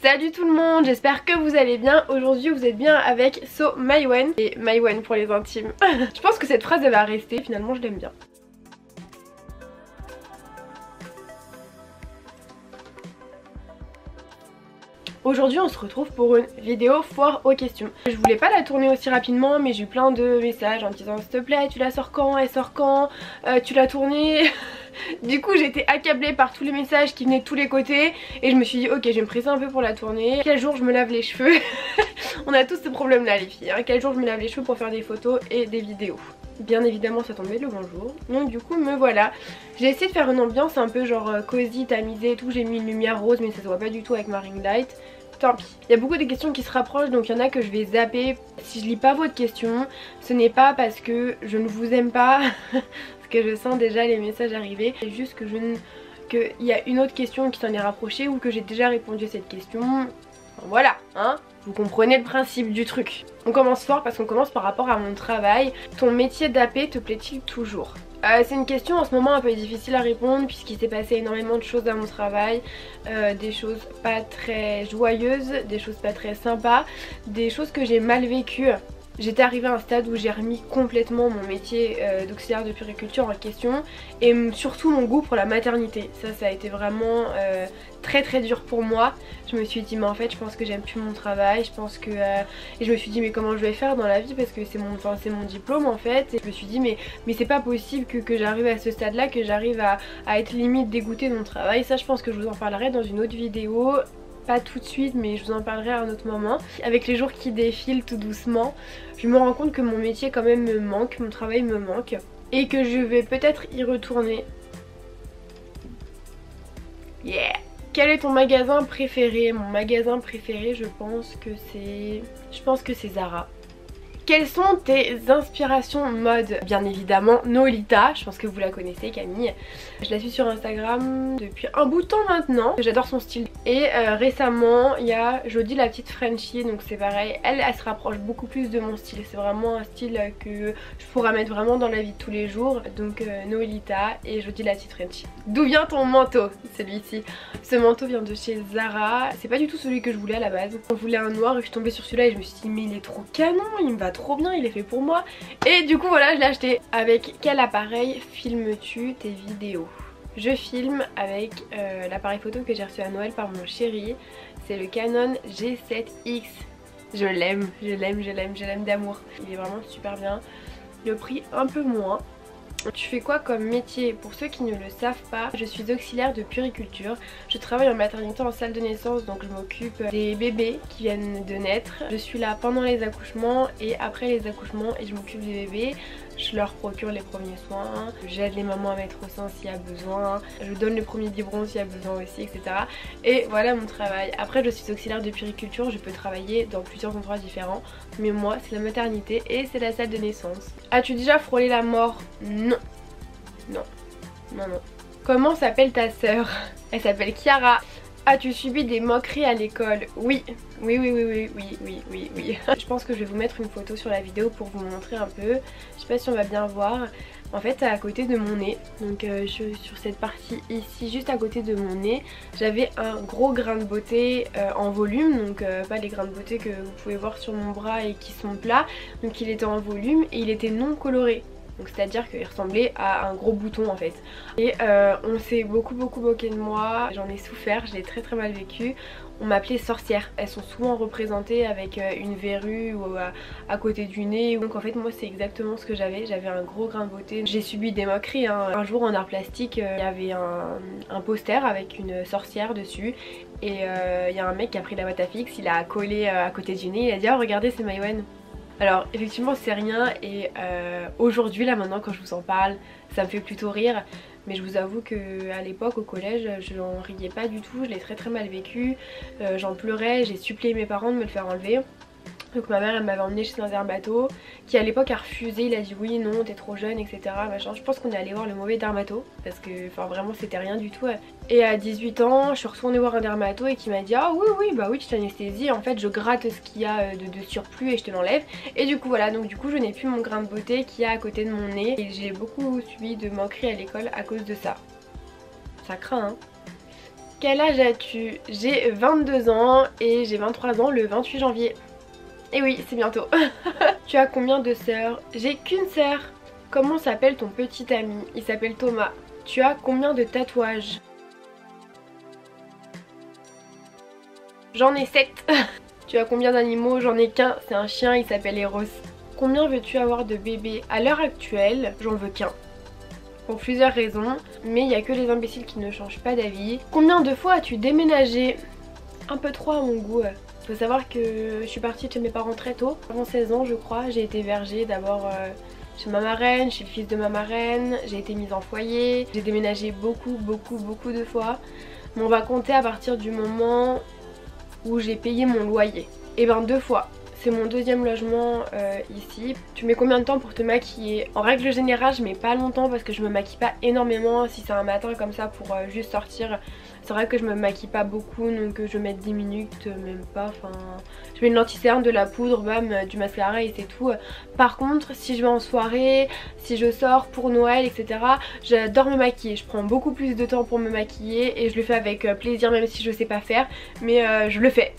Salut tout le monde, j'espère que vous allez bien. Aujourd'hui vous êtes bien avec So Mywen et Mywen pour les intimes. Je pense que cette phrase elle va rester, finalement je l'aime bien. Aujourd'hui on se retrouve pour une vidéo foire aux questions. Je voulais pas la tourner aussi rapidement mais j'ai eu plein de messages en me disant s'il te plaît tu la sors quand, elle sort quand, tu l'as tournée. Du coup j'étais accablée par tous les messages qui venaient de tous les côtés et je me suis dit ok je vais me presser un peu pour la tourner. Quel jour je me lave les cheveux. On a tous ce problème là les filles hein. Quel jour je me lave les cheveux pour faire des photos et des vidéos. Bien évidemment ça tombait le bonjour. Donc du coup me voilà. J'ai essayé de faire une ambiance un peu genre cosy, tamisée et tout. J'ai mis une lumière rose mais ça se voit pas du tout avec ma ring light. Tant pis. Il y a beaucoup de questions qui se rapprochent donc il y en a que je vais zapper. Si je lis pas votre question, ce n'est pas parce que je ne vous aime pas. Que je sens déjà les messages arriver, c'est juste que qu'il y a une autre question qui s'en est rapprochée ou que j'ai déjà répondu à cette question. Enfin, voilà, hein, vous comprenez le principe du truc. On commence fort parce qu'on commence par rapport à mon travail. Ton métier d'AP te plaît-il toujours? C'est une question en ce moment un peu difficile à répondre puisqu'il s'est passé énormément de choses à mon travail, des choses pas très joyeuses, des choses pas très sympas, des choses que j'ai mal vécues. J'étais arrivée à un stade où j'ai remis complètement mon métier d'auxiliaire de puériculture en question et surtout mon goût pour la maternité. Ça a été vraiment très dur pour moi. Je me suis dit mais en fait je pense que j'aime plus mon travail, je pense que et je me suis dit mais comment je vais faire dans la vie parce que c'est mon diplôme en fait. Et je me suis dit mais c'est pas possible que j'arrive à ce stade là, que j'arrive à être limite dégoûtée de mon travail. Ça je pense que je vous en parlerai dans une autre vidéo. Pas tout de suite mais je vous en parlerai à un autre moment. Avec les jours qui défilent tout doucement, je me rends compte que mon métier quand même me manque, mon travail me manque et que je vais peut-être y retourner. Yeah! Quel est ton magasin préféré? Mon magasin préféré je pense que c'est Zara. Quelles sont tes inspirations mode? Bien évidemment Nolita, je pense que vous la connaissez Camille. Je la suis sur Instagram depuis un bout de temps maintenant, j'adore son style. Et récemment il y a Jodie la petite Frenchie, donc c'est pareil, elle se rapproche beaucoup plus de mon style. C'est vraiment un style que je pourrais mettre vraiment dans la vie de tous les jours. Donc Nolita et Jodie la petite Frenchie. D'où vient ton manteau? Celui-ci. Ce manteau vient de chez Zara, c'est pas du tout celui que je voulais à la base. Je voulais un noir et je suis tombée sur celui-là et je me suis dit mais il est trop canon, il me va trop bien, il est fait pour moi. Et du coup voilà je l'ai acheté. Avec quel appareil filmes-tu tes vidéos? Je filme avec l'appareil photo que j'ai reçu à Noël par mon chéri. C'est le Canon G7X. Je l'aime d'amour. Il est vraiment super bien. Le prix un peu moins. Tu fais quoi comme métier? Pour ceux qui ne le savent pas, je suis auxiliaire de puériculture. Je travaille en maternité en salle de naissance, donc je m'occupe des bébés qui viennent de naître. Je suis là pendant les accouchements et après les accouchements et je m'occupe des bébés. Je leur procure les premiers soins, j'aide les mamans à mettre au sein s'il y a besoin, je donne le premier biberon s'il y a besoin aussi, etc. Et voilà mon travail. Après je suis auxiliaire de puériculture, je peux travailler dans plusieurs endroits différents, mais moi c'est la maternité et c'est la salle de naissance. As-tu déjà frôlé la mort? Non. Non. Comment s'appelle ta sœur? Elle s'appelle Chiara. As-tu subi des moqueries à l'école? Oui. Je pense que je vais vous mettre une photo sur la vidéo pour vous montrer un peu. Je sais pas si on va bien voir. En fait à côté de mon nez, donc sur cette partie ici juste à côté de mon nez, j'avais un gros grain de beauté en volume, donc pas les grains de beauté que vous pouvez voir sur mon bras et qui sont plats. Donc il était en volume et il était non coloré. Donc c'est à dire qu'il ressemblait à un gros bouton en fait. Et on s'est beaucoup moqué de moi, j'en ai souffert, je l'ai très mal vécu. On m'appelait sorcière. Elles sont souvent représentées avec une verrue ou à côté du nez. Donc en fait moi c'est exactement ce que j'avais. J'avais un gros grain de beauté. J'ai subi des moqueries hein. Un jour en art plastique il y avait un poster avec une sorcière dessus. Et il y a un mec qui a pris la boîte à fixe, il a collé à côté du nez. Il a dit oh regardez c'est Mywen. Alors effectivement c'est rien et aujourd'hui là maintenant quand je vous en parle ça me fait plutôt rire. Mais je vous avoue qu'à l'époque au collège je n'en riais pas du tout, je l'ai très mal vécu, j'en pleurais, j'ai supplié mes parents de me le faire enlever. Donc ma mère elle m'avait emmenée chez un dermato qui à l'époque a refusé, il a dit oui non t'es trop jeune etc machin. Je pense qu'on est allé voir le mauvais dermato parce que enfin vraiment c'était rien du tout. Et à 18 ans je suis retournée voir un dermato et qui m'a dit ah oui bah oui tu t'anesthésies, en fait je gratte ce qu'il y a de surplus et je te l'enlève. Et du coup voilà, donc du coup je n'ai plus mon grain de beauté qui est à côté de mon nez et j'ai beaucoup subi de moqueries à l'école à cause de ça. Ça craint hein. Quel âge as-tu? J'ai 22 ans et j'ai 23 ans le 28 janvier. Et oui, c'est bientôt. Tu as combien de sœurs? J'ai qu'une sœur. Comment s'appelle ton petit ami? Il s'appelle Thomas. Tu as combien de tatouages? J'en ai 7. Tu as combien d'animaux? J'en ai qu'un, c'est un chien, il s'appelle Eros. Combien veux-tu avoir de bébés? À l'heure actuelle, j'en veux qu'un. Pour plusieurs raisons, mais il n'y a que les imbéciles qui ne changent pas d'avis. Combien de fois as-tu déménagé? Un peu trop à mon goût. Faut savoir que je suis partie de chez mes parents très tôt, avant 16 ans je crois. J'ai été hébergée d'abord chez ma marraine, chez le fils de ma marraine, j'ai été mise en foyer. J'ai déménagé beaucoup de fois. Mais on va compter à partir du moment où j'ai payé mon loyer. Et ben 2 fois. C'est mon deuxième logement ici. Tu mets combien de temps pour te maquiller? En règle générale je mets pas longtemps parce que je me maquille pas énormément. Si c'est un matin comme ça pour juste sortir, c'est vrai que je me maquille pas beaucoup, donc je vais mettre 10 minutes, même pas. Enfin, je mets une lentille cerne, de la poudre, bam, du mascara et c'est tout. Par contre, si je vais en soirée, si je sors pour Noël, etc., j'adore me maquiller. Je prends beaucoup plus de temps pour me maquiller et je le fais avec plaisir, même si je sais pas faire, mais je le fais.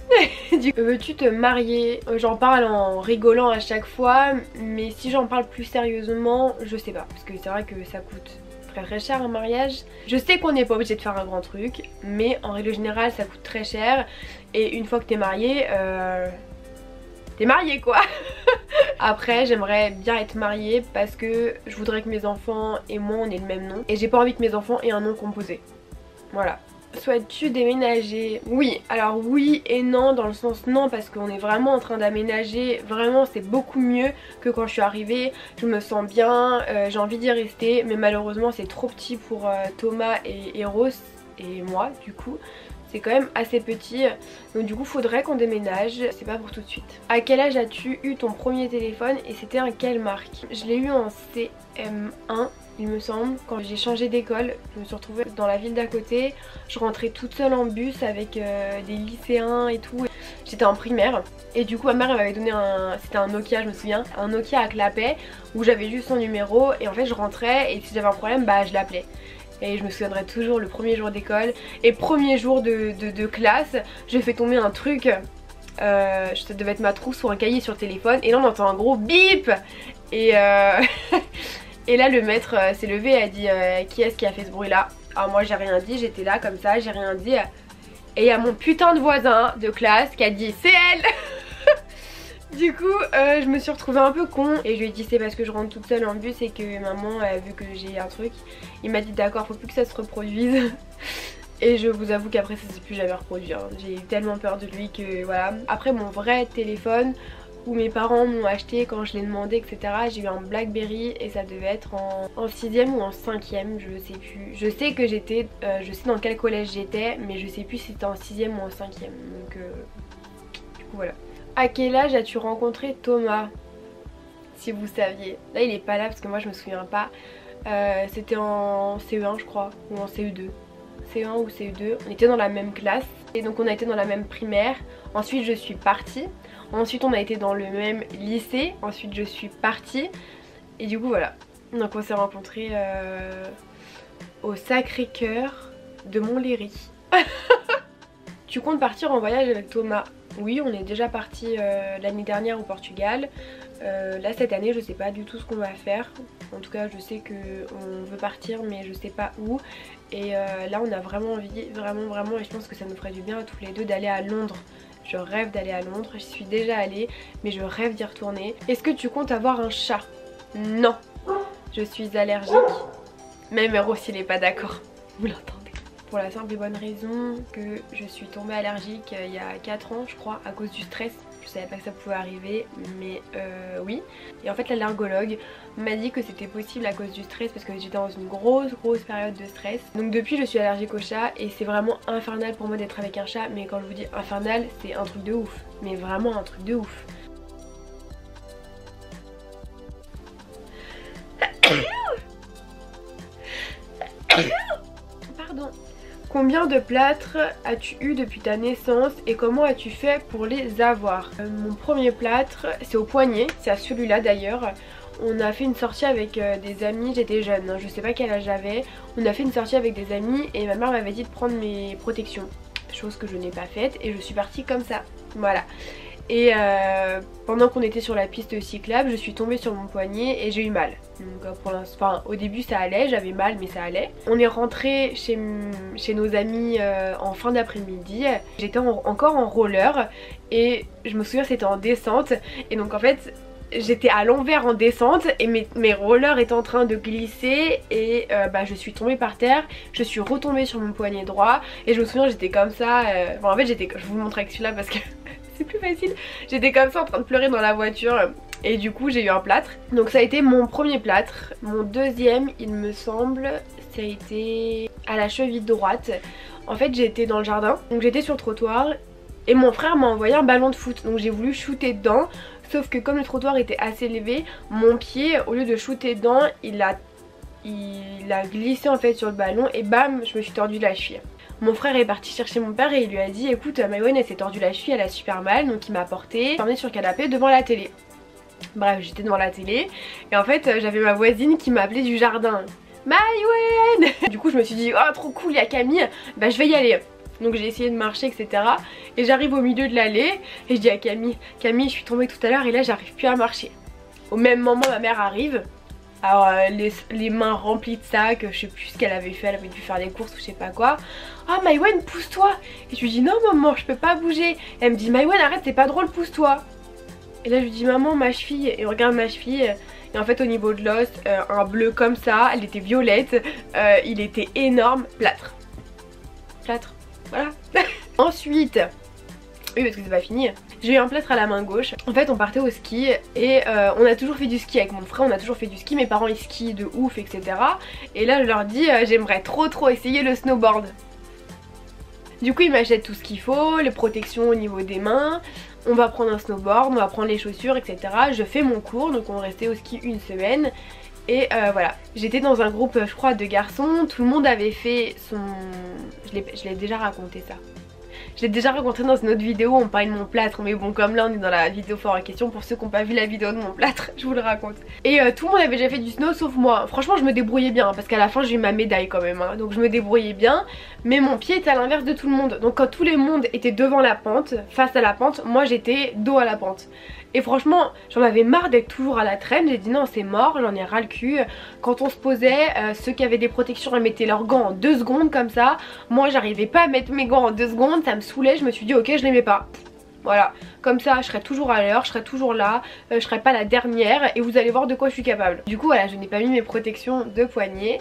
Veux-tu te marier? J'en parle en rigolant à chaque fois, mais si j'en parle plus sérieusement, je sais pas, parce que c'est vrai que ça coûte très cher un mariage. Je sais qu'on n'est pas obligé de faire un grand truc, mais en règle générale ça coûte très cher, et une fois que t'es marié, quoi. Après j'aimerais bien être mariée parce que je voudrais que mes enfants et moi on ait le même nom, et j'ai pas envie que mes enfants aient un nom composé. Voilà. Souhaites-tu déménager? Oui, alors oui et non, dans le sens non parce qu'on est vraiment en train d'aménager, vraiment c'est beaucoup mieux que quand je suis arrivée, je me sens bien, j'ai envie d'y rester, mais malheureusement c'est trop petit pour Thomas et Eros et moi du coup. C'est quand même assez petit, donc du coup faudrait qu'on déménage, c'est pas pour tout de suite. À quel âge as-tu eu ton premier téléphone et c'était un quelle marque? Je l'ai eu en CM1 il me semble, quand j'ai changé d'école. Je me suis retrouvée dans la ville d'à côté, je rentrais toute seule en bus avec des lycéens et tout. J'étais en primaire et du coup ma mère m'avait donné c'était un Nokia, je me souviens, un Nokia à clapet où j'avais juste son numéro, et en fait je rentrais et si j'avais un problème bah je l'appelais. Et je me souviendrai toujours le premier jour d'école et premier jour de classe, j'ai fait tomber un truc, ça devait être ma trousse ou un cahier sur le téléphone, et là on entend un gros bip et et là le maître s'est levé et a dit qui est-ce qui a fait ce bruit là? Alors moi j'ai rien dit, j'étais là comme ça, j'ai rien dit, et il y a mon putain de voisin de classe qui a dit c'est elle. Du coup je me suis retrouvée un peu con et je lui ai dit c'est parce que je rentre toute seule en bus et que maman a vu que j'ai un truc. Il m'a dit d'accord, faut plus que ça se reproduise. Et je vous avoue qu'après ça s'est plus jamais reproduit, hein. J'ai eu tellement peur de lui que voilà. Après mon vrai téléphone où mes parents m'ont acheté quand je l'ai demandé, etc., j'ai eu un Blackberry et ça devait être en 6ème ou en 5ème, je sais plus. Je sais que j'étais, je sais dans quel collège j'étais, mais je sais plus si c'était en 6ème ou en 5ème. Donc du coup voilà. À quel âge as-tu rencontré Thomas? Si vous saviez. Là il est pas là parce que moi je me souviens pas. C'était en CE1 je crois, ou en CE2. CE1 ou CE2. On était dans la même classe et donc on a été dans la même primaire. Ensuite je suis partie. Ensuite on a été dans le même lycée. Ensuite je suis partie. Et du coup voilà. Donc on s'est rencontrés au Sacré-Cœur de Montlhéry. Tu comptes partir en voyage avec Thomas? Oui, on est déjà parti l'année dernière au Portugal. Là cette année je sais pas du tout ce qu'on va faire. En tout cas je sais qu'on veut partir mais je sais pas où. Et là on a vraiment envie, vraiment, et je pense que ça nous ferait du bien à tous les deux d'aller à Londres. Je rêve d'aller à Londres, j'y suis déjà allée mais je rêve d'y retourner. Est-ce que tu comptes avoir un chat? Non, je suis allergique. Même Eros il est pas d'accord, vous l'entendez. Pour la simple et bonne raison que je suis tombée allergique il y a 4 ans je crois à cause du stress. Je savais pas que ça pouvait arriver mais oui. Et en fait l'allergologue m'a dit que c'était possible à cause du stress parce que j'étais dans une grosse période de stress. Donc depuis je suis allergique au chat et c'est vraiment infernal pour moi d'être avec un chat. Mais quand je vous dis infernal c'est un truc de ouf. Mais vraiment un truc de ouf. Pardon. Combien de plâtres as-tu eu depuis ta naissance et comment as-tu fait pour les avoir? Mon premier plâtre c'est au poignet, c'est à celui-là d'ailleurs. on a fait une sortie avec des amis, j'étais jeune, hein, je sais pas quel âge j'avais. On a fait une sortie avec des amis et ma mère m'avait dit de prendre mes protections. Chose que je n'ai pas faite et je suis partie comme ça. Voilà. Et pendant qu'on était sur la piste cyclable, je suis tombée sur mon poignet et j'ai eu mal. Donc pour l'instant, au début ça allait, j'avais mal mais ça allait. On est rentré chez nos amis en fin d'après-midi. J'étais encore en roller et je me souviens c'était en descente. Et donc en fait j'étais à l'envers en descente et mes rollers étaient en train de glisser et je suis tombée par terre, je suis retombée sur mon poignet droit et je me souviens j'étais comme ça, en fait je vous le montre avec celui-là parce que c'est plus facile, j'étais comme ça en train de pleurer dans la voiture et du coup j'ai eu un plâtre. Donc ça a été mon premier plâtre. Mon deuxième il me semble ça a été à la cheville droite. En fait j'étais dans le jardin, donc j'étais sur le trottoir et mon frère m'a envoyé un ballon de foot, donc j'ai voulu shooter dedans. Sauf que comme le trottoir était assez élevé, mon pied au lieu de shooter dedans il a glissé en fait sur le ballon et bam je me suis tordu la cheville. Mon frère est parti chercher mon père et il lui a dit écoute Maïwenn elle s'est tordue la cheville, elle a super mal, donc il m'a porté, emmené sur le canapé devant la télé. Bref j'étais devant la télé et en fait j'avais ma voisine qui m'appelait du jardin. Maïwenn. Du coup je me suis dit oh trop cool il y a Camille, bah je vais y aller. Donc j'ai essayé de marcher etc. Et j'arrive au milieu de l'allée et je dis à Camille je suis tombée tout à l'heure et là j'arrive plus à marcher. Au même moment ma mère arrive. Alors les mains remplies de sacs, je sais plus ce qu'elle avait fait, elle avait dû faire des courses ou je sais pas quoi. Ah Maïwenn pousse-toi. Et je lui dis non maman je peux pas bouger. Et elle me dit Maïwenn arrête c'est pas drôle pousse-toi. Et là je lui dis maman ma cheville. Et on regarde ma cheville. Et en fait au niveau de l'os, un bleu comme ça, elle était violette, il était énorme, plâtre. Plâtre, voilà. Ensuite, oui parce que c'est pas fini, j'ai eu un plâtre à la main gauche. En fait on partait au ski et on a toujours fait du ski avec mon frère, on a toujours fait du ski, mes parents ils skient de ouf etc. Et là je leur dis j'aimerais trop essayer le snowboard. Du coup ils m'achètent tout ce qu'il faut, les protections au niveau des mains, on va prendre un snowboard, on va prendre les chaussures etc. Je fais mon cours, donc on restait au ski une semaine. Et voilà, j'étais dans un groupe je crois de garçons, tout le monde avait fait son... Je l'ai déjà raconté ça. Je l'ai déjà raconté dans une autre vidéo, on parlait de mon plâtre, mais bon comme là on est dans la vidéo fort en question, pour ceux qui n'ont pas vu la vidéo de mon plâtre, je vous le raconte. Et tout le monde avait déjà fait du snow sauf moi. Franchement je me débrouillais bien, parce qu'à la fin j'ai eu ma médaille quand même, hein. Donc je me débrouillais bien, mais mon pied était à l'inverse de tout le monde. Donc quand tout le monde était devant la pente, face à la pente, moi j'étais dos à la pente. Et franchement j'en avais marre d'être toujours à la traîne, j'ai dit non c'est mort, j'en ai ras le cul. Quand on se posait, ceux qui avaient des protections ils mettaient leurs gants en 2 secondes comme ça. Moi j'arrivais pas à mettre mes gants en 2 secondes, ça me saoulait, je me suis dit ok je les mets pas. Voilà, comme ça je serai toujours à l'heure, je serai toujours là, je serai pas la dernière et vous allez voir de quoi je suis capable. Du coup voilà, je n'ai pas mis mes protections de poignet.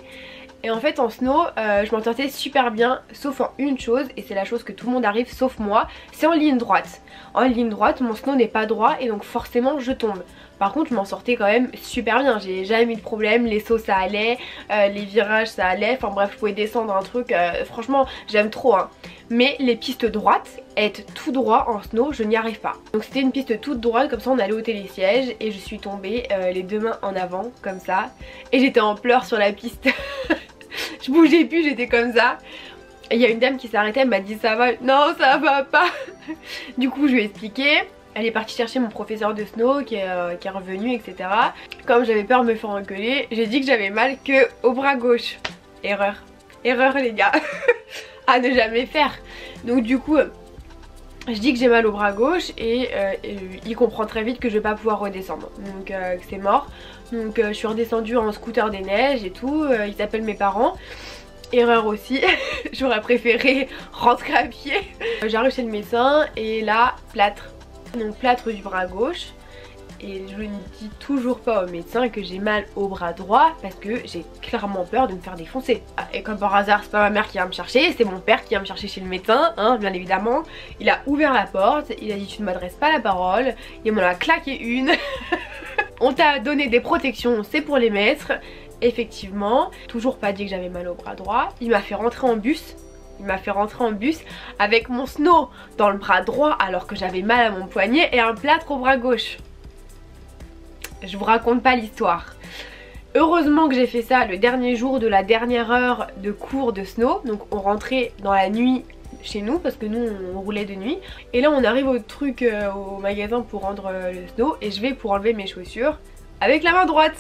Et en fait en snow je m'en sortais super bien sauf en une chose, et c'est la chose que tout le monde arrive sauf moi, c'est en ligne droite. En ligne droite mon snow n'est pas droit et donc forcément je tombe. Par contre je m'en sortais quand même super bien, j'ai jamais eu de problème, les sauts ça allait, les virages ça allait, enfin bref je pouvais descendre un truc, franchement j'aime trop hein. Mais les pistes droites, être tout droit en snow je n'y arrive pas. Donc c'était une piste toute droite, comme ça on allait au télésiège et je suis tombée les 2 mains en avant comme ça. Et j'étais en pleurs sur la piste. Je bougeais plus, j'étais comme ça. Et il y a une dame qui s'est arrêtée, elle m'a dit ça va, non ça va pas. Du coup je lui ai expliqué. Elle est partie chercher mon professeur de snow qui est revenu etc. Comme j'avais peur de me faire engueuler, j'ai dit que j'avais mal que au bras gauche. Erreur. Erreur les gars. À ne jamais faire. Donc du coup je dis que j'ai mal au bras gauche et il comprend très vite que je vais pas pouvoir redescendre. Donc que c'est mort. Donc je suis redescendue en scooter des neiges et tout, ils appellent mes parents. Erreur aussi, j'aurais préféré rentrer à pied. J'arrive chez le médecin et là plâtre. Donc plâtre du bras gauche. Et je ne dis toujours pas au médecin que j'ai mal au bras droit parce que j'ai clairement peur de me faire défoncer. Et comme par hasard c'est pas ma mère qui vient me chercher, c'est mon père qui vient me chercher chez le médecin, hein, bien évidemment. Il a ouvert la porte, il a dit tu ne m'adresses pas la parole, il m'en a claqué une. On t'a donné des protections, c'est pour les mettre. Effectivement, toujours pas dit que j'avais mal au bras droit. Il m'a fait rentrer en bus. Il m'a fait rentrer en bus avec mon snow dans le bras droit alors que j'avais mal à mon poignet et un plâtre au bras gauche. Je vous raconte pas l'histoire. Heureusement que j'ai fait ça le dernier jour de la dernière heure de cours de snow. Donc on rentrait dans la nuit chez nous parce que nous on roulait de nuit. Et là on arrive au truc au magasin pour rendre le snow et je vais pour enlever mes chaussures. avec la main droite.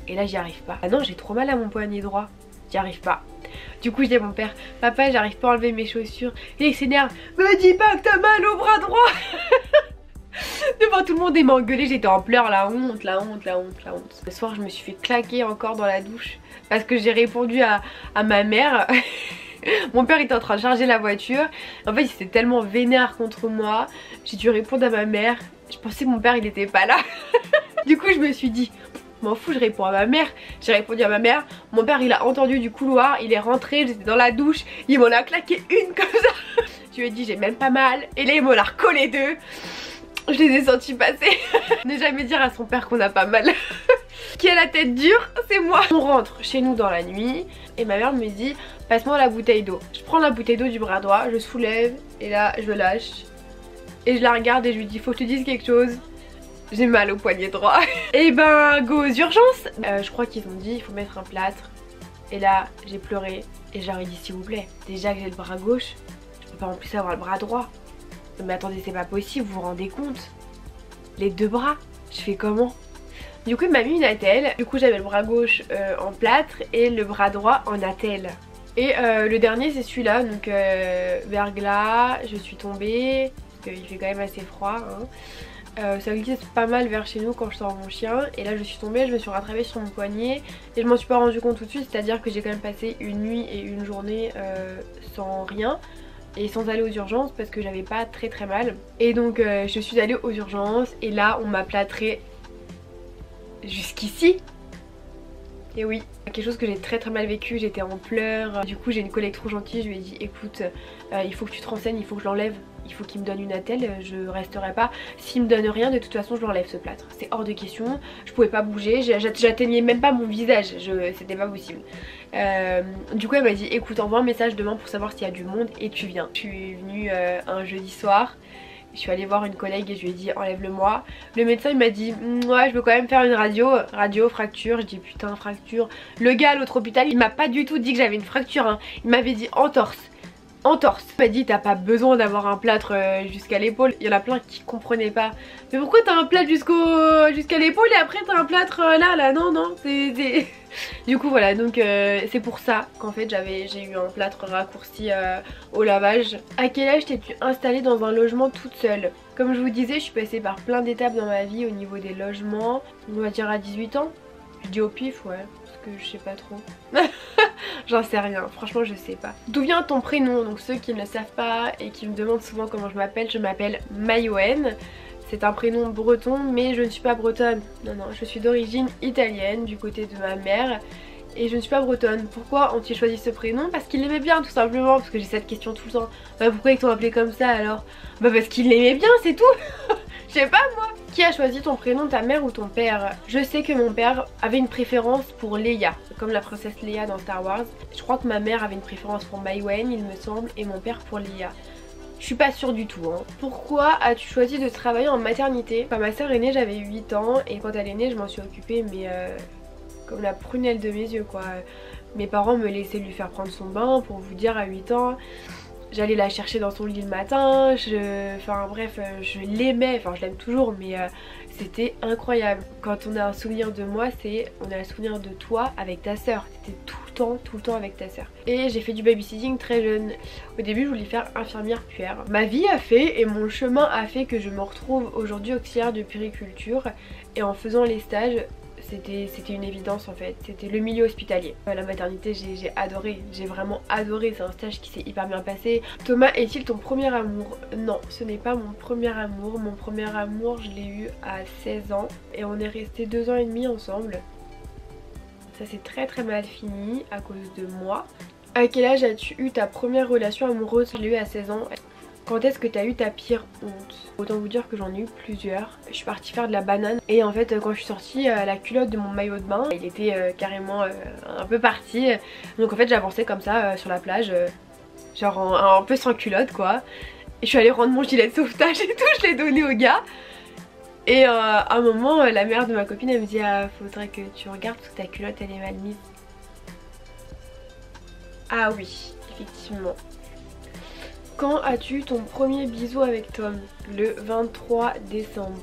Et là j'y arrive pas. Ah non, j'ai trop mal à mon poignet droit. J'y arrive pas. Du coup je dis à mon père, papa j'arrive pas à enlever mes chaussures. Et il s'énerve, me dis pas que t'as mal au bras droit. Devant tout le monde, il m'a engueulé, j'étais en pleurs, la honte, la honte, la honte, la honte. Le soir je me suis fait claquer encore dans la douche parce que j'ai répondu à ma mère. Mon père était en train de charger la voiture. En fait il s'était tellement vénère contre moi. J'ai dû répondre à ma mère. Je pensais que mon père il était pas là. Du coup je me suis dit, m'en fous, je réponds à ma mère. J'ai répondu à ma mère. Mon père il a entendu du couloir, il est rentré, j'étais dans la douche, il m'en a claqué une comme ça. Je lui ai dit j'ai même pas mal. Et là il m'en a recollé deux. Je les ai sentis passer. Ne jamais dire à son père qu'on a pas mal. Qui a la tête dure, c'est moi. On rentre chez nous dans la nuit et ma mère me dit passe-moi la bouteille d'eau. Je prends la bouteille d'eau du bras droit, je soulève et là je lâche. Et je la regarde et je lui dis faut que je te dise quelque chose. J'ai mal au poignet droit. Et ben go aux urgences. Je crois qu'ils ont dit il faut mettre un plâtre. Et là j'ai pleuré et je leur ai dit s'il vous plaît, déjà que j'ai le bras gauche, je peux pas en plus avoir le bras droit. Mais attendez c'est pas possible, vous vous rendez compte? Les deux bras, je fais comment? Du coup il m'a mis une attelle. Du coup j'avais le bras gauche en plâtre et le bras droit en attelle. Et le dernier c'est celui-là, donc verglas, je suis tombée, parce qu'il fait quand même assez froid hein. Ça glisse pas mal vers chez nous quand je sors mon chien. Et là je suis tombée, je me suis rattrapée sur mon poignet. Et je m'en suis pas rendu compte tout de suite, c'est à dire que j'ai quand même passé une nuit et une journée sans rien. Et sans aller aux urgences parce que j'avais pas très mal. Et donc je suis allée aux urgences et là on m'a plâtré jusqu'ici. Et oui, quelque chose que j'ai très mal vécu, j'étais en pleurs. Du coup j'ai une collègue trop gentille, je lui ai dit écoute il faut que tu te renseignes, il faut que je l'enlève. Il faut qu'il me donne une attelle, je resterai pas. S'il me donne rien, de toute façon je l'enlève ce plâtre. C'est hors de question, je pouvais pas bouger, j'atteignais même pas mon visage, c'était pas possible. Du coup elle m'a dit écoute envoie un message demain pour savoir s'il y a du monde et tu viens. Je suis venue un jeudi soir. Je suis allée voir une collègue et je lui ai dit enlève-le moi. Le médecin il m'a dit ouais je peux quand même faire une radio fracture. Je dis putain fracture. Le gars à l'autre hôpital il m'a pas du tout dit que j'avais une fracture hein. Il m'avait dit entorse. Entorse. Il m'a dit t'as pas besoin d'avoir un plâtre jusqu'à l'épaule. Il y en a plein qui comprenaient pas. Mais pourquoi t'as un plâtre jusqu'à l'épaule et après t'as un plâtre là non c'est... Du coup voilà donc c'est pour ça qu'en fait j'ai eu un plâtre raccourci au lavage. À quel âge t'es-tu installée dans un logement toute seule? Comme je vous disais je suis passée par plein d'étapes dans ma vie au niveau des logements. On va dire à 18 ans. Je dis au pif ouais parce que je sais pas trop. J'en sais rien, franchement je sais pas. D'où vient ton prénom? Donc ceux qui ne le savent pas et qui me demandent souvent comment je m'appelle Mayouen. C'est un prénom breton mais je ne suis pas bretonne. Non je suis d'origine italienne du côté de ma mère. Et je ne suis pas bretonne. Pourquoi ont-ils choisi ce prénom? Parce qu'ils l'aimaient bien tout simplement. Parce que j'ai cette question tout le temps. Bah pourquoi ils t'ont appelé comme ça alors? Bah parce qu'ils l'aimaient bien c'est tout. Je sais pas moi. Qui a choisi ton prénom, ta mère ou ton père? Je sais que mon père avait une préférence pour Leia, comme la princesse Leia dans Star Wars. Je crois que ma mère avait une préférence pour Maïwen il me semble et mon père pour Leia. Je suis pas sûre du tout hein. Pourquoi as-tu choisi de travailler en maternité? Quand ma soeur est née j'avais 8 ans et quand elle est née je m'en suis occupée mais comme la prunelle de mes yeux quoi. Mes parents me laissaient lui faire prendre son bain pour vous dire à 8 ans. J'allais la chercher dans son lit le matin, enfin bref je l'aimais, enfin je l'aime toujours mais c'était incroyable. Quand on a un souvenir de moi c'est on a le souvenir de toi avec ta soeur. T'étais tout le temps avec ta soeur. Et j'ai fait du babysitting très jeune. Au début je voulais faire infirmière puère. Ma vie a fait et mon chemin a fait que je me retrouve aujourd'hui auxiliaire de puériculture et en faisant les stages c'était une évidence en fait, c'était le milieu hospitalier. La maternité j'ai adoré, j'ai vraiment adoré, c'est un stage qui s'est hyper bien passé. Thomas est-il ton premier amour? Non, ce n'est pas mon premier amour. Mon premier amour je l'ai eu à 16 ans et on est resté 2 ans et demi ensemble. Ça s'est très mal fini à cause de moi. À quel âge as-tu eu ta première relation amoureuse? Je l'ai eu à 16 ans. Quand est-ce que t'as eu ta pire honte? Autant vous dire que j'en ai eu plusieurs. Je suis partie faire de la banane et en fait quand je suis sortie la culotte de mon maillot de bain il était carrément un peu parti. Donc en fait j'avançais comme ça sur la plage genre un peu sans culotte quoi. Et je suis allée rendre mon gilet de sauvetage et tout, je l'ai donné au gars. Et à un moment la mère de ma copine elle me dit ah, faudrait que tu regardes parce que ta culotte elle est mal mise. Ah oui effectivement. Quand as-tu eu ton premier bisou avec Tom? Le 23 décembre.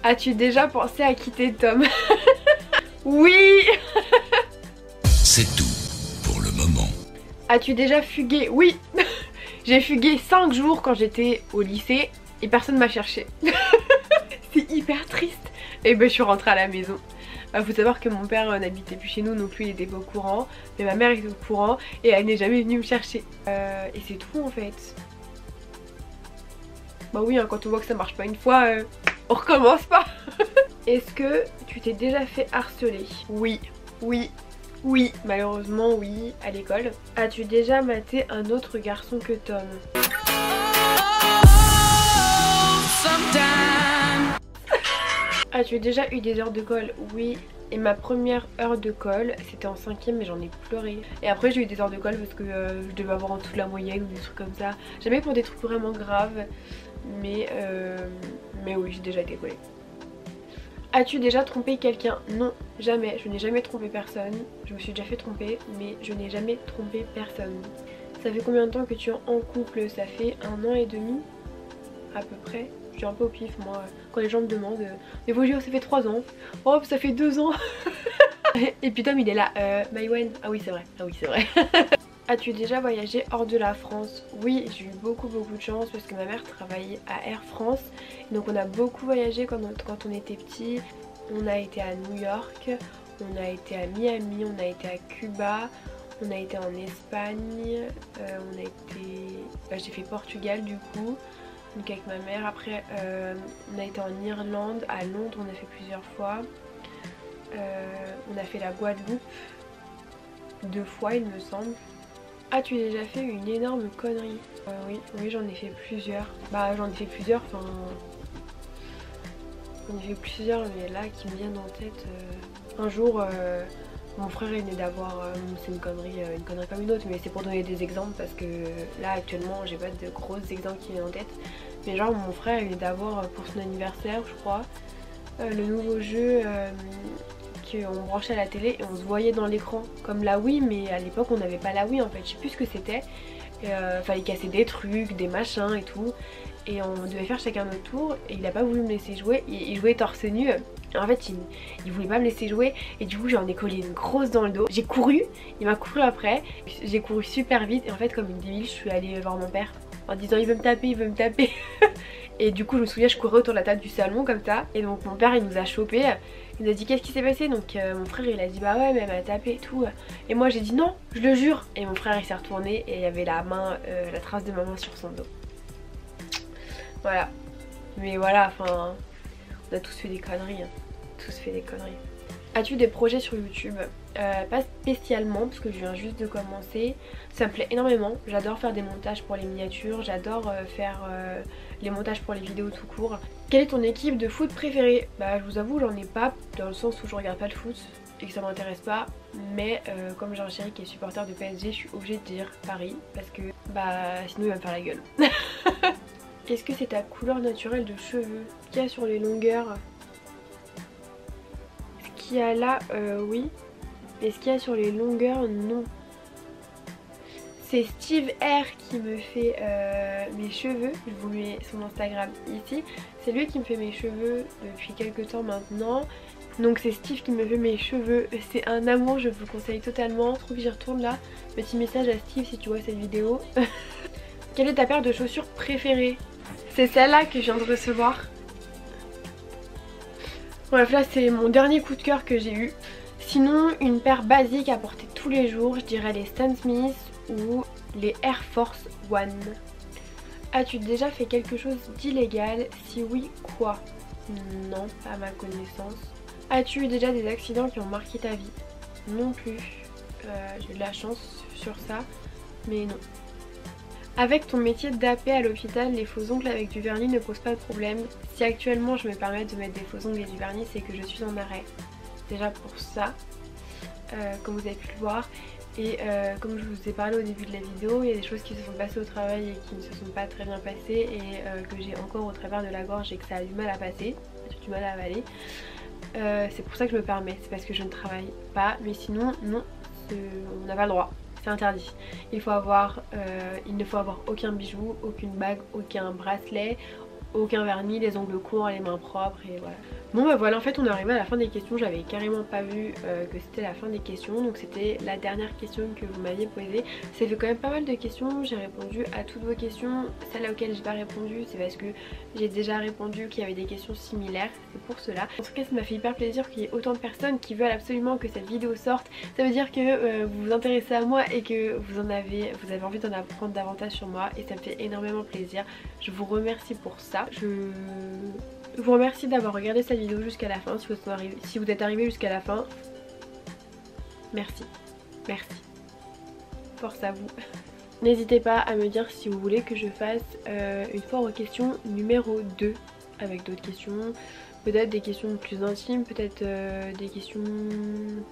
As-tu déjà pensé à quitter Tom? Oui. C'est tout pour le moment. As-tu déjà fugué? Oui. J'ai fugué 5 jours quand j'étais au lycée et personne m'a cherché. C'est hyper triste. Et ben je suis rentrée à la maison. Faut savoir que mon père n'habitait plus chez nous, non plus il était pas au courant. Mais ma mère était au courant et elle n'est jamais venue me chercher. Et c'est tout en fait. Bah oui, hein, quand on voit que ça marche pas une fois, on recommence pas. Est-ce que tu t'es déjà fait harceler? Oui, oui, oui, malheureusement oui, à l'école. As-tu déjà maté un autre garçon que Tom? As-tu déjà eu des heures de colle? Oui. Et ma première heure de colle, c'était en 5ème, mais j'en ai pleuré. Et après j'ai eu des heures de colle parce que je devais avoir en dessous de la moyenne ou des trucs comme ça. Jamais pour des trucs vraiment graves, mais oui, j'ai déjà été collée. As-tu déjà trompé quelqu'un? Non, jamais. Je n'ai jamais trompé personne. Je me suis déjà fait tromper, mais je n'ai jamais trompé personne. Ça fait combien de temps que tu es en couple? Ça fait 1 an et demi à peu près. Je suis un peu au pif moi, quand les gens me demandent mais vos ça fait 3 ans. Oh ça fait 2 ans. Et puis Tom il est là, Maïwen. Ah oui c'est vrai, ah oui c'est vrai. As-tu déjà voyagé hors de la France? Oui, j'ai eu beaucoup de chance parce que ma mère travaillait à Air France. Donc on a beaucoup voyagé quand on était petit. On a été à New York, on a été à Miami, on a été à Cuba, on a été en Espagne, on a été... j'ai fait Portugal du coup. Donc avec ma mère, après on a été en Irlande, à Londres on a fait plusieurs fois, on a fait la Guadeloupe 2 fois il me semble. As-tu déjà fait une énorme connerie? Oui j'en ai fait plusieurs, bah j'en ai fait plusieurs, enfin j'en ai fait plusieurs mais là qui me viennent en tête, un jour mon frère est né d'avoir, c'est une connerie comme une autre, mais c'est pour donner des exemples parce que là actuellement j'ai pas de gros exemples qui viennent en tête. Mais genre mon frère il est d'avoir pour son anniversaire je crois le nouveau jeu qu'on branchait à la télé et on se voyait dans l'écran comme la Wii, mais à l'époque on n'avait pas la Wii en fait, je sais plus ce que c'était. Fallait casser des trucs, des machins et tout, et on devait faire chacun notre tour et il a pas voulu me laisser jouer, il jouait torse nu. En fait il voulait pas me laisser jouer et du coup j'en ai collé une grosse dans le dos. J'ai couru, il m'a couru après, j'ai couru super vite et en fait comme une débile je suis allée voir mon père en disant il veut me taper, il veut me taper. Et du coup je me souviens je courais autour de la table du salon comme ça. Et donc mon père il nous a chopé, il nous a dit qu'est-ce qui s'est passé. Donc mon frère il a dit bah ouais mais elle m'a tapé et tout. Et moi j'ai dit non je le jure. Et mon frère il s'est retourné et il y avait la main, la trace de ma main sur son dos. Voilà. Mais voilà, enfin on a tous fait des conneries hein. Tous fait des conneries. As-tu des projets sur YouTube? Pas spécialement parce que je viens juste de commencer. Ça me plaît énormément, j'adore faire des montages pour les miniatures, j'adore faire les montages pour les vidéos tout court. Quelle est ton équipe de foot préférée? Bah je vous avoue j'en ai pas, dans le sens où je regarde pas le foot et que ça m'intéresse pas. Mais comme j'ai un chéri qui est supporter de PSG, je suis obligée de dire Paris parce que bah sinon il va me faire la gueule. Est-ce que c'est ta couleur naturelle de cheveux? Ce qu'il y a sur les longueurs? Ce qu'il y a là, oui. Mais ce qu'il y a sur les longueurs, non. C'est Steve R qui me fait mes cheveux. Je vous mets son Instagram ici. C'est lui qui me fait mes cheveux depuis quelques temps maintenant. Donc c'est Steve qui me fait mes cheveux. C'est un amour, je vous le conseille totalement. Je trouve que j'y retourne là. Petit message à Steve si tu vois cette vidéo. Quelle est ta paire de chaussures préférée? C'est celle-là que je viens de recevoir. Bref, là c'est mon dernier coup de cœur que j'ai eu. Sinon, une paire basique à porter tous les jours, je dirais les Stan Smith ou les Air Force One. As-tu déjà fait quelque chose d'illégal? Si oui, quoi? Non, pas à ma connaissance. As-tu eu déjà des accidents qui ont marqué ta vie? Non plus. J'ai eu de la chance sur ça, mais non. Avec ton métier d'AP à l'hôpital, les faux ongles avec du vernis ne posent pas de problème. Si actuellement je me permets de mettre des faux ongles et du vernis, c'est que je suis en arrêt. Déjà pour ça, comme vous avez pu le voir. Et comme je vous ai parlé au début de la vidéo, il y a des choses qui se sont passées au travail et qui ne se sont pas très bien passées et que j'ai encore au travers de la gorge et que ça a du mal à passer, j'ai du mal à avaler. C'est pour ça que je me permets, c'est parce que je ne travaille pas, mais sinon non, on n'a pas le droit. C'est interdit. Il ne faut avoir aucun bijou, aucune bague, aucun bracelet, aucun vernis, les ongles courts, les mains propres et voilà. Bon bah voilà, en fait on est arrivé à la fin des questions, j'avais carrément pas vu que c'était la fin des questions, donc c'était la dernière question que vous m'aviez posée. Ça fait quand même pas mal de questions, j'ai répondu à toutes vos questions. Celles auxquelles j'ai pas répondu c'est parce que j'ai déjà répondu qu'il y avait des questions similaires, c'est pour cela. En tout cas ça m'a fait hyper plaisir qu'il y ait autant de personnes qui veulent absolument que cette vidéo sorte. Ça veut dire que vous vous intéressez à moi et que vous avez envie d'en apprendre davantage sur moi, et ça me fait énormément plaisir. Je vous remercie pour ça. Je vous remercie d'avoir regardé cette vidéo jusqu'à la fin. Si vous êtes arrivé jusqu'à la fin, merci. Merci. Force à vous. N'hésitez pas à me dire si vous voulez que je fasse une foire aux questions numéro 2 avec d'autres questions. Peut-être des questions plus intimes, peut-être des questions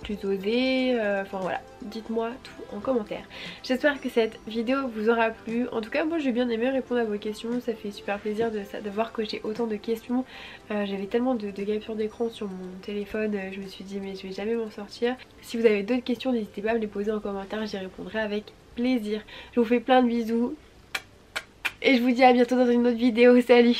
plus osées, enfin voilà, dites-moi tout en commentaire. J'espère que cette vidéo vous aura plu. En tout cas moi j'ai bien aimé répondre à vos questions, ça fait super plaisir de voir que j'ai autant de questions. J'avais tellement de captures d'écran sur mon téléphone, je me suis dit mais je vais jamais m'en sortir. Si vous avez d'autres questions n'hésitez pas à me les poser en commentaire, j'y répondrai avec plaisir. Je vous fais plein de bisous et je vous dis à bientôt dans une autre vidéo, salut!